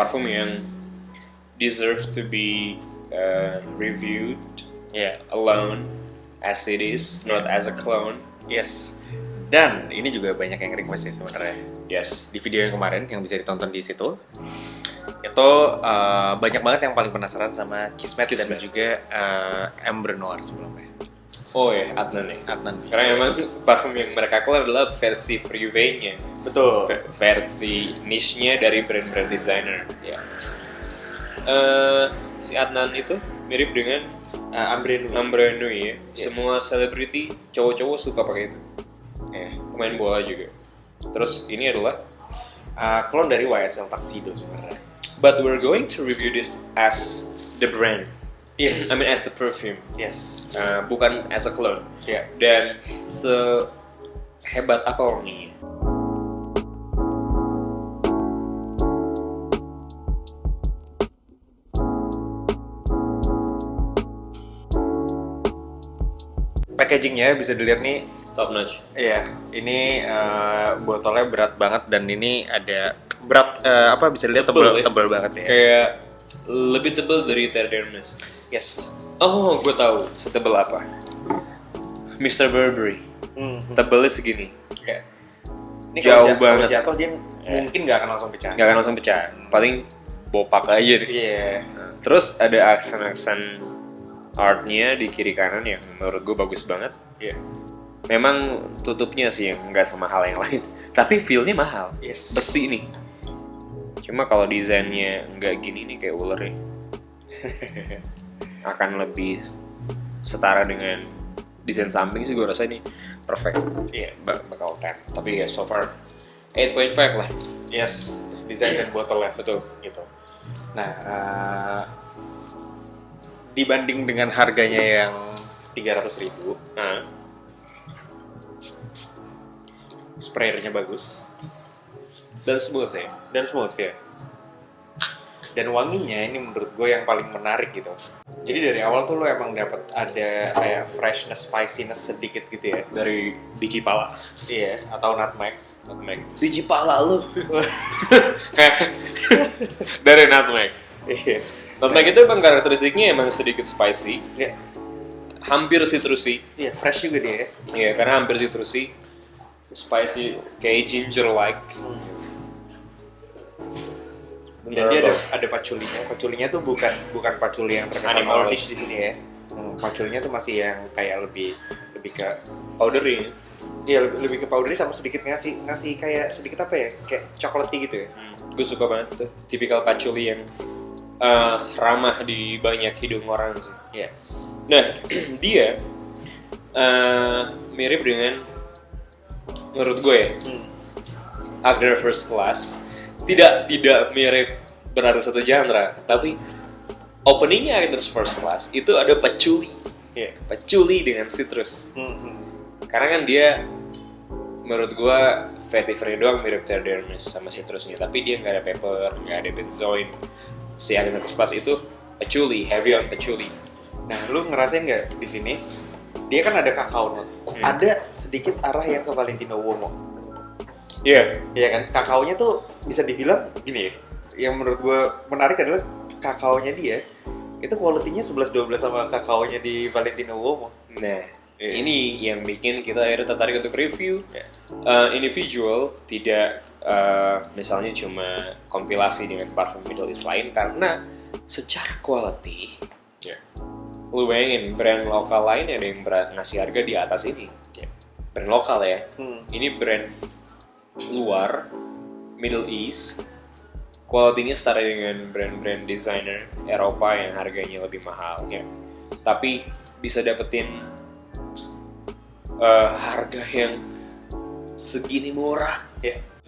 parfum yang deserve to be reviewed alone as it is, not as a clone. Yes. Dan ini juga banyak yang request sih sebenarnya. Yes. Di video yang kemarin yang bisa ditonton di situ, itu banyak banget yang paling penasaran sama Kismet. Dan juga Amber Noir sebelumnya. Oh ya, Adnan ya. Adnan. Karena memang parfum yang mereka keluar adalah versi Privé-nya. Betul. Versi niche-nya dari brand-brand designer. Ya. Si Adnan itu mirip dengan Ambre Nui ya. Semua selebriti cowok-cowok suka pakai itu. Pemain bola juga. Terus ini adalah clone dari YSL Tuxedo sebenarnya. But we're going to review this as the brand. Yes. I mean as the perfume. Yes. Bukan as a clone. Yeah. Dan sehebat apa wanginya? Packagingnya bisa dilihat nih, Top notch. iya, ini botolnya berat banget dan ini ada berat bisa dilihat tebal banget ya. Kayak lebih tebal dari Terre d'Hermès. Yes. Oh, gue tahu setebal apa. Mr. Burberry. Tebalnya segini. Kayak Ini jauh kalau banget. jatuh dia mungkin nggak akan langsung pecah. Nggak akan langsung pecah. Paling bopak aja deh. Iya. Terus ada aksen-aksen artnya di kiri kanan yang menurut gue bagus banget. Iya. Memang tutupnya sih yang nggak semahal yang lain. Tapi feel-nya mahal. Yes. Besi nih. Cuma kalau desainnya nggak gini nih kayak ular ya. Akan lebih setara dengan desain samping sih gue rasa ini perfect. Iya, bakal 10. Tapi ya so far 8.5 lah. Yes. Desain dan botolnya. Betul. Gitu. Nah, dibanding dengan harganya yang 300.000, sprayernya bagus Dan smooth ya. dan smooth ya. Dan wanginya ini menurut gue yang paling menarik gitu. Jadi dari awal tuh lo emang dapat ada kayak freshness, spiciness sedikit gitu ya. Dari biji pala. Iya, atau nutmeg. Biji pala lu. Dari nutmeg. Iya. Nutmeg itu emang karakteristiknya emang sedikit spicy. Iya. Hampir citrusy. Iya, fresh juga dia ya. Iya, karena hampir citrusy. Spicy kayak ginger like. Dan dia ada paculinya. Paculinya tuh bukan paculi yang terkesan oldish di sini ya. Paculinya tuh masih yang kayak lebih ke powdery. Iya, lebih ke powdery sama sedikit ngasih kayak sedikit apa ya? Kayak chocolatey gitu ya. Gue suka banget tuh. Tipikal patchouli yang ramah di banyak hidung orang sih. Iya. Nah, dia mirip dengan menurut gue ya, Agar First Class. Tidak mirip berarti satu genre, tapi openingnya Agar First Class itu ada patchouli. Iya. Patchouli dengan citrus. Karena kan dia menurut gue vetiver doang mirip Terre d'Hermès sama citrusnya, tapi dia nggak ada pepper, nggak ada benzoin. Si Agar First Class itu patchouli, heavy on patchouli. Nah, lu ngerasain nggak di sini? Dia kan ada kakao note. Ada sedikit arah yang ke Valentino Uomo. Iya. Iya kan? Kakaonya tuh bisa dibilang gini ya. Yang menurut gue menarik adalah kakaonya dia itu quality-nya 11-12 sama kakaonya di Valentino Uomo. Nah, ini yang bikin kita akhirnya tertarik untuk review individual, tidak misalnya cuma kompilasi dengan parfum Middle East lain, karena secara quality, lu bayangin brand lokal lain ada yang ngasih harga di atas ini. Brand lokal ya, ini brand luar Middle East, quality-nya setara dengan brand-brand designer Eropa yang harganya lebih mahal. Tapi bisa dapetin harga yang segini murah.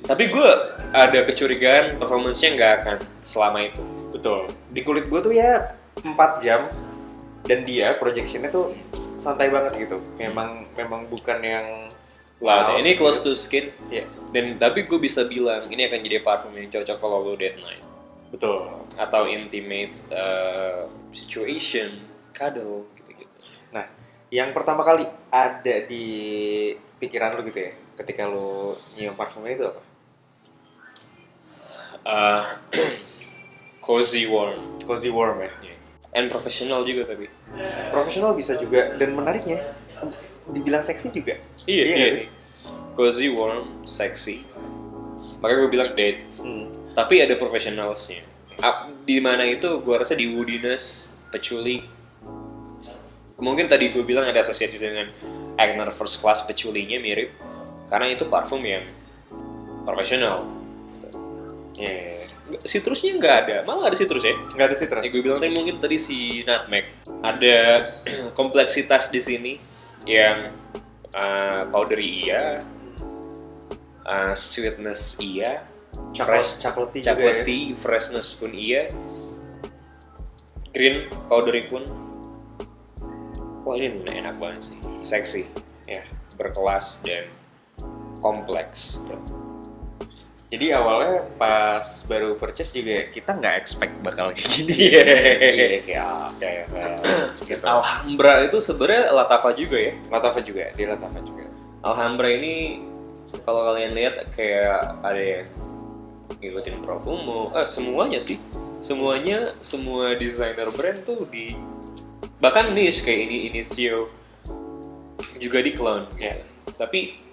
Tapi gue ada kecurigaan performance-nya nggak akan selama itu. Betul. Di kulit gue tuh ya 4 jam dan dia projection-nya tuh santai banget gitu. Memang bukan yang Lah, ini close to skin. Iya. Dan tapi gue bisa bilang ini akan jadi parfum yang cocok kalau lo date night. Betul. Atau intimate situation, cuddle gitu-gitu. Nah, yang pertama kali ada di pikiran lu gitu ya, ketika lu nyium parfumnya itu apa? cozy warm, Cozy warm ya. and professional juga tapi. Profesional bisa juga, dan menariknya dibilang seksi juga. Iya nggak sih? Cozy warm, sexy. Makanya gue bilang date. Tapi ada professionalsnya. Di mana itu gue rasa di woodiness, patchouli. Mungkin tadi gue bilang ada asosiasi dengan Agner First Class, patchoulinya mirip. Karena itu parfum yang profesional. Citrusnya nggak ada, malah ada citrus ya? Nggak ada citrus. Gue bilang tadi mungkin tadi si nutmeg. Ada kompleksitas di sini yang powdery iya, sweetness iya, Chocolatey juga ya. chocolatey, freshness pun iya, green powdery pun. Wah ini enak banget sih, seksi, Ya. berkelas dan kompleks. Jadi awalnya pas baru purchase juga kita nggak expect bakal kayak gini. Kayak gitu. Alhambra itu sebenarnya Latafa juga ya. Latafa juga, dia Latafa juga. Alhambra ini kalau kalian lihat kayak ada yang ngikutin Profumo, semuanya sih, semua desainer brand tuh bahkan niche kayak ini Theo juga di clone ya. Tapi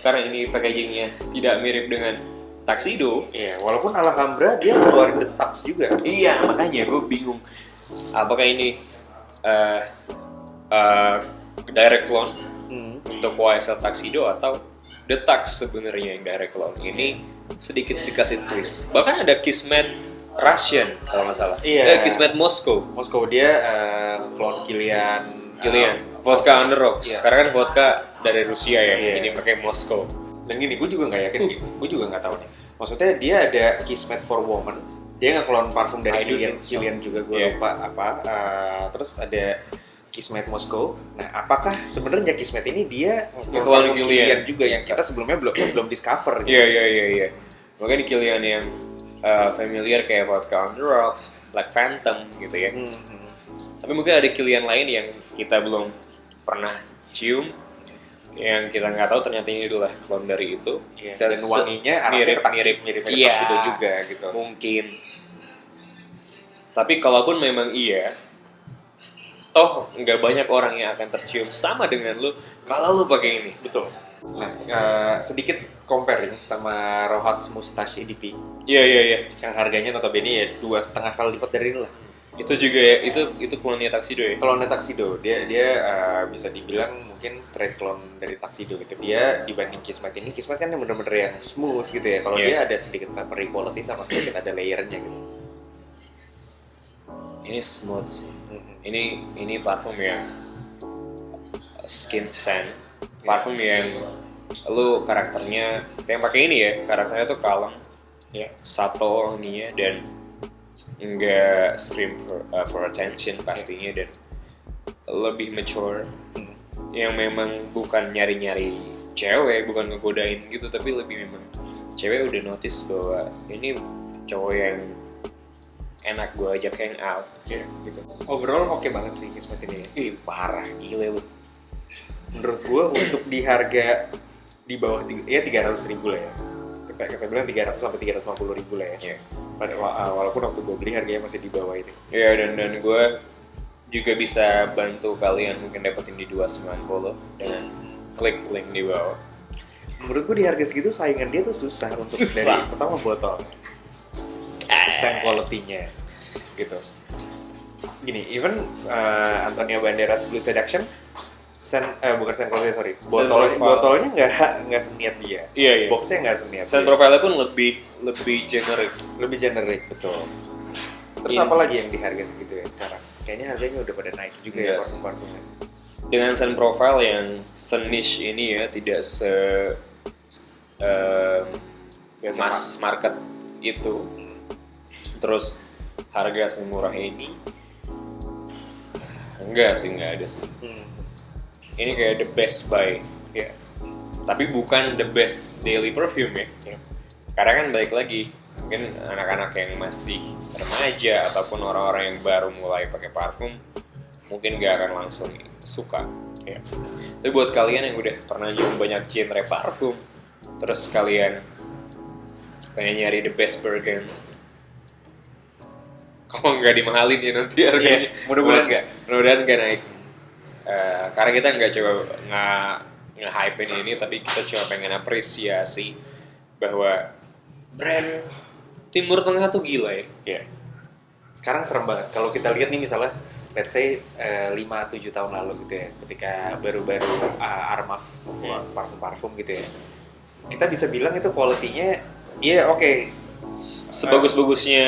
karena ini packagingnya tidak mirip dengan Tuxedo. Iya, walaupun Alhambra dia keluarin The Tux juga. Iya, makanya gue bingung. Apakah ini direct clone untuk YSL Tuxedo atau The Tux sebenarnya yang direct clone. Ini sedikit dikasih twist. Bahkan ada Kismet Russian kalau nggak salah. Iya. Kismet Moskow. Moskow dia clone Kilian. Vodka on the rocks. Iya. Karena kan vodka dari Rusia ya. Iya. Ini pakai Moskow. Dan gini, gue juga nggak yakin, gue juga nggak tahu nih. Maksudnya dia ada Kismet for Woman, dia nge-clone parfum dari Kilian juga gue lupa apa. Terus ada Kismet Moskow. Nah, apakah sebenarnya Kismet ini dia nge-clone Kilian juga yang kita sebelumnya belum discover? Gitu. Iya. Makanya Kilian yang familiar kayak Vodka on the Rocks, Black Phantom gitu ya. Tapi mungkin ada Kilian lain yang kita belum pernah cium, yang kita nggak tahu ternyata ini adalah clone dari itu. Iya. Dan wanginya mirip Tuxedo juga gitu. Mungkin. Tapi kalaupun memang iya, toh nggak banyak orang yang akan tercium sama dengan lu kalau lu pakai ini. Betul. Nah, sedikit comparing sama Rojas Mustache EDP. Iya. Yang harganya notabene ya 2,5 kali lipat dari ini lah. Itu juga ya, itu clone-nya Tuxedo ya? Clone Tuxedo, dia bisa dibilang mungkin straight clone dari Tuxedo gitu. Dia dibanding Kismet kan yang bener-bener yang smooth gitu ya. Kalau dia ada sedikit peppery quality sama sedikit ada layernya gitu. Ini smooth sih. Ini parfum yang skin scent, parfum yang lu karakternya yang pakai ini ya, karakternya tuh kalem, ya, subtle wanginya dan enggak stream for attention pastinya dan lebih mature, yang memang bukan nyari-nyari cewek, bukan ngegodain gitu, tapi lebih memang cewek udah notice bahwa ini cowok yang enak gue ajak hangout gitu. Overall oke banget sih Kismet ini. Parah, gile lu. Menurut gue untuk di harga di bawah 300.000 lah ya. Kita bilang 300 sampai 350.000 lah ya. Walaupun waktu gue beli harganya masih di bawah ini. Iya, dan gue juga bisa bantu kalian mungkin dapetin di 290 dengan klik link di bawah. Menurut gue di harga segitu saingan dia tuh susah untuk dari pertama botol, scent quality-nya gitu. Gini, even Antonio Banderas Blue Seduction bukan scent quality, sorry. Botolnya nggak seniat dia. Iya. Boxnya nggak seniat. Scent profile pun lebih generic. Lebih generic, betul. Terus apa lagi yang di harga segitu ya sekarang? Kayaknya harganya udah pada naik juga ya parfum-parfumnya. Dengan scent profile yang se-niche ini ya, tidak mass market itu. Terus harga semurah ini enggak ada sih. Ini kayak the best buy ya. Tapi bukan the best daily perfume ya. Karena kan balik lagi, mungkin anak-anak yang masih remaja ataupun orang-orang yang baru mulai pakai parfum mungkin gak akan langsung suka ya. Tapi buat kalian yang udah pernah nyoba banyak genre parfum, terus kalian pengen nyari the best bargain Kalau nggak dimahalin ya nanti harganya. Mudah-mudahan nggak. Mudah-mudahan nggak naik. Karena kita nggak coba nge-hype ini, tapi kita cuma pengen apresiasi bahwa brand Timur Tengah tuh gila ya. Iya. Sekarang serem banget. Kalau kita lihat nih misalnya, let's say 5-7 tahun lalu gitu ya, ketika baru-baru Armaf parfum-parfum gitu ya, kita bisa bilang itu quality-nya, oke. Sebagus-bagusnya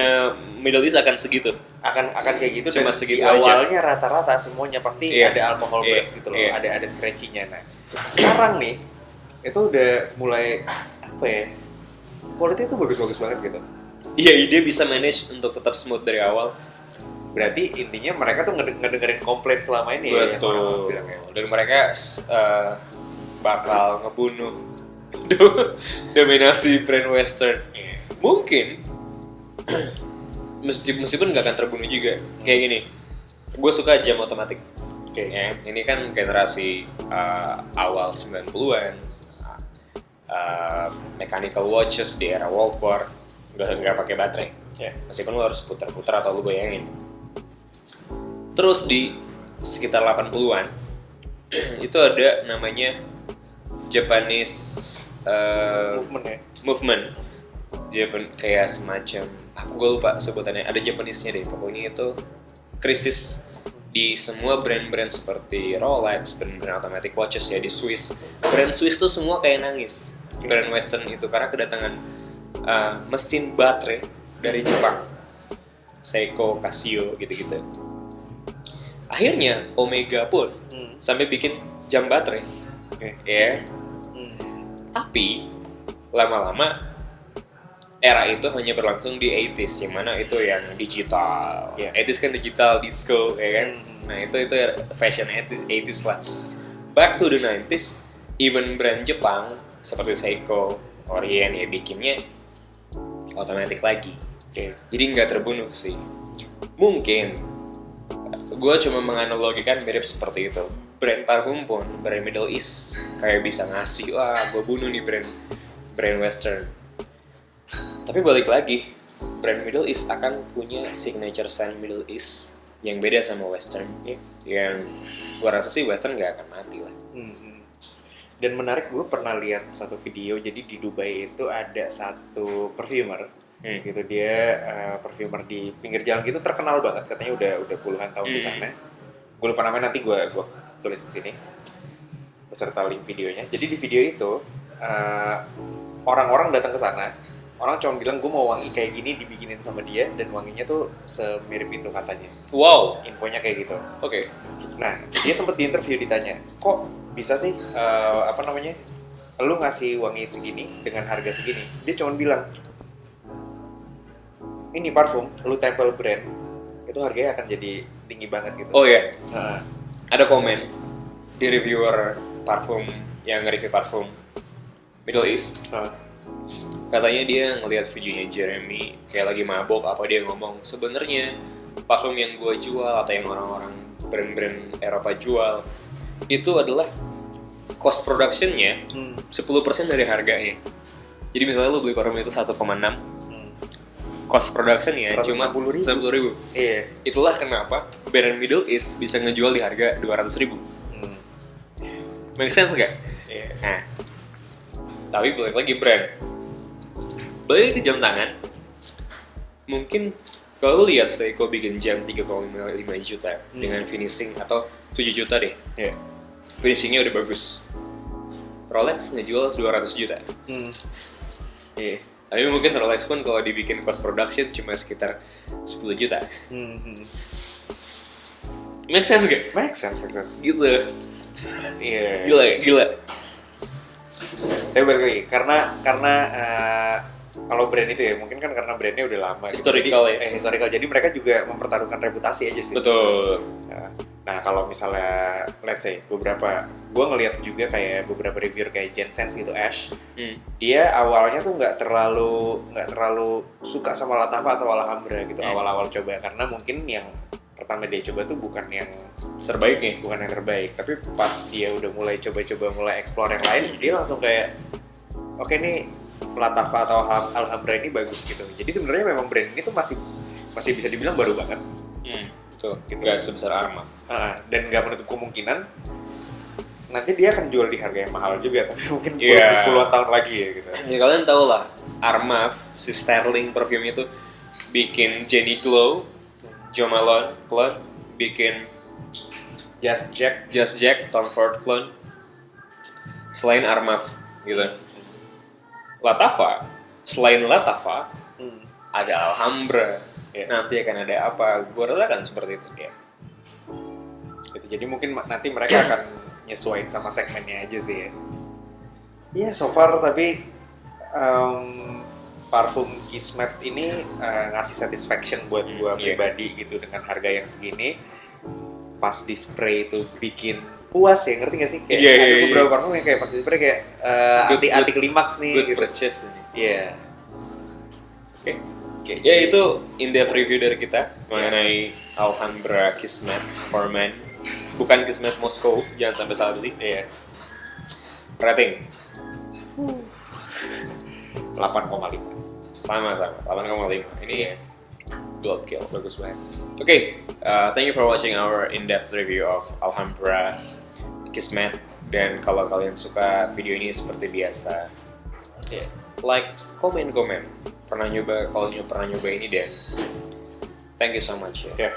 Middle East akan segitu. Akan kayak gitu. Cuma dan segitu di awalnya rata-rata semuanya pasti ada alcohol base gitu loh, ada scratchy-nya. Nah, sekarang nih itu udah mulai apa ya? Quality itu bagus-bagus banget gitu. Iya, dia bisa manage untuk tetap smooth dari awal. Berarti intinya mereka tuh ngedengerin komplain selama ini. Betul. Ya, dan mereka bakal ngebunuh dominasi brand Western. Mungkin meskipun nggak akan terbunuh juga. Kayak gini, gue suka jam otomatis. Ya, ini kan generasi awal 90-an, mechanical watches di era World War, nggak pakai baterai. Meskipun lo harus putar-putar atau lo bayangin. Terus di sekitar 80-an itu ada namanya Japanese movement. Kayak semacam, gue lupa sebutannya, ada Japanese-nya deh. Pokoknya itu krisis di semua brand-brand seperti Rolex, brand-brand automatic watches ya di Swiss. Brand Swiss tuh semua kayak nangis. Brand Western itu karena kedatangan mesin baterai dari Jepang, Seiko, Casio gitu-gitu. Akhirnya Omega pun sampai bikin jam baterai, Tapi lama-lama era itu hanya berlangsung di 80s, yang mana itu yang digital. 80s kan digital disco, ya kan? Nah itu fashion 80s lah. Back to the 90s, even brand Jepang seperti Seiko, Orient ya bikinnya otomatis lagi. Jadi nggak terbunuh sih. Mungkin gue cuma menganalogikan mirip seperti itu. Brand parfum pun, brand Middle East kayak bisa ngasih, wah gue bunuh nih brand Western. Tapi balik lagi, brand Middle East akan punya signature scent Middle East yang beda sama Western. Yang gue rasa sih Western nggak akan mati lah. Dan menarik, gue pernah lihat satu video, jadi di Dubai itu ada satu perfumer, gitu, dia perfumer di pinggir jalan gitu, terkenal banget, katanya udah puluhan tahun di sana. Gue lupa namanya, nanti gue tulis di sini beserta link videonya. Jadi di video itu orang-orang datang ke sana, orang cuma bilang gue mau wangi kayak gini dibikinin sama dia, dan wanginya tuh semirip itu katanya. Wow, infonya kayak gitu. Oke. Nah, dia sempat di interview ditanya, kok bisa sih lu ngasih wangi segini dengan harga segini? Dia cuma bilang, ini parfum lu tempel brand itu harganya akan jadi tinggi banget gitu. Oh iya. Ada komen di reviewer parfum yang nge-review parfum Middle East. Katanya dia ngelihat videonya Jeremy kayak lagi mabok apa, dia ngomong sebenarnya parfum yang gua jual atau yang orang-orang brand-brand Eropa jual itu adalah cost production-nya 10% dari harganya. Jadi misalnya lu beli parfum itu 1,6, cost production-nya cuma 10.000. Iya. Itulah kenapa brand Middle East bisa ngejual di harga 200.000. Make sense gak? Iya. Nah, tapi balik lagi brand. Balik ke jam tangan. Mungkin kalau lu lihat Seiko bikin jam 3,5 juta dengan finishing atau 7 juta deh. Yeah. Finishingnya udah bagus. Rolex ngejual 200 juta. Iya. Tapi mungkin Rolex pun kalau dibikin cost production cuma sekitar 10 juta. Make sense gak? Make sense. Gitu. Iya. Gila. Tapi balik lagi, karena kalau brand itu ya, mungkin kan karena brandnya udah lama. Historical gitu. Historical. Jadi mereka juga mempertaruhkan reputasi aja sih. Betul. Nah kalau misalnya, let's say gue ngeliat juga kayak beberapa reviewer kayak Jensense gitu, Ash, dia awalnya tuh nggak terlalu suka sama Latafa atau Alhambra gitu awal-awal coba, karena mungkin yang pertama dia coba tuh bukan yang terbaik, tapi pas dia udah mulai coba-coba mulai explore yang lain, dia langsung kayak oke nih Latafa atau Alhambra ini bagus gitu. Jadi sebenarnya memang brand ini tuh masih masih bisa dibilang baru banget. Tuh, Gitu. nggak sebesar Arma. Dan nggak menutup kemungkinan nanti dia akan jual di harga yang mahal juga, tapi mungkin Iya. puluhan tahun lagi ya gitu. Ya kalian tau lah, Arma, si Sterling perfume itu bikin Jenny Glow, Jo Malone clone, bikin Just Jack, Tom Ford clone. Selain Armaf gitu. Latava, selain Latava ada Alhambra. Iya. Nanti akan ada apa? Gue rasa kan seperti itu. Ya. Gitu. Jadi mungkin nanti mereka akan nyesuaiin sama segmennya aja sih ya. Iya, so far tapi parfum Kismet ini ngasih satisfaction buat gua Iya. pribadi gitu dengan harga yang segini. Pas di spray itu bikin puas ya, ngerti gak sih? Kayak Iya, ada iya, beberapa parfum yang kayak pas di spray kayak anti klimaks nih Good gitu. purchase ini. Iya. Oke. Kayak Ya gitu. itu in-depth review dari kita mengenai Alhambra Kismet for Men. Bukan Kismet Moskow, jangan sampai salah beli. Iya. Rating 8,5. sama-sama 8,5. Ini gokil. Bagus banget. Oke, thank you for watching our in-depth review of Alhambra Kismet. Dan kalau kalian suka video ini seperti biasa, like, komen. Pernah nyoba, kalau pernah nyoba ini, dan thank you so much ya. Oke.